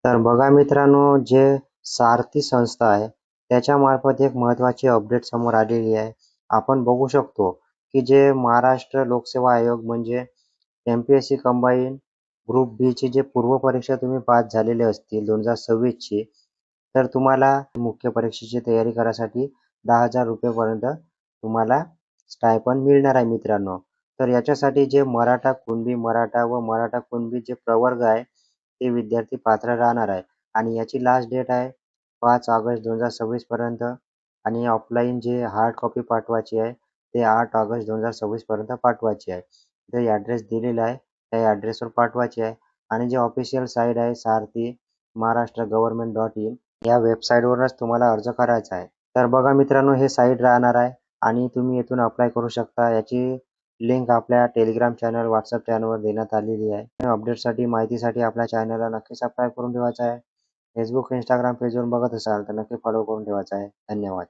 तर बघा मित्रांनो, जे सारथी संस्था आहे, त्याच्यामार्फत एक महत्त्वाची अपडेट समोर आलेली आहे. आपण बघू शकतो, की जे महाराष्ट्र लोकसेवा आयोग म्हणजे एम-पी-एस-सी कंबाईन ग्रुप बीची जे पूर्वपरीक्षा तुम्ही पास झालेले असतील 2026 ची, तर तुम्हाला मुख्य परीक्षेची तयारी करायसाठी ₹10,000 पर्यंत तुम्हाला स्टायपंड मिळणार आहे मित्रांनो. तर याच्यासाठी जे मराठा, कुणबी मराठा व मराठा कुणबी जे प्रवर्ग आहे, ते विद्यार्थी पात्र राहणार आहे आणि याची लास्ट डेट आहे 5 ऑगस्ट 2026 पर्यंत आणि ऑफलाईन जे हार्ड कॉपी पाठवायची आहे, ते 8 ऑगस्ट 2026 पर्यंत पाठवायची आहे. जो ॲड्रेस दिलेला आहे, त्या ॲड्रेसवर पाठवायची आहे आणि जे ऑफिशियल साईट आहे सारथी महाराष्ट्र गव्हर्नमेंट डॉट इन या वेबसाईटवरूनच तुम्हाला अर्ज करायचा आहे. तर बघा मित्रांनो, हे साईट राहणार आहे आणि तुम्ही येथून अप्लाय करू शकता. याची लिंक आपल्या टेलिग्राम चॅनल, व्हॉट्सअप चॅनलवर देण्यात आलेली आहे. अपडेटसाठी, माहितीसाठी आपल्या चॅनलला नक्की सबस्क्राईब करून ठेवायचं आहे. फेसबुक, इंस्टाग्राम पेजवरून बघत असाल तर नक्की फॉलो करून ठेवायचा आहे. धन्यवाद.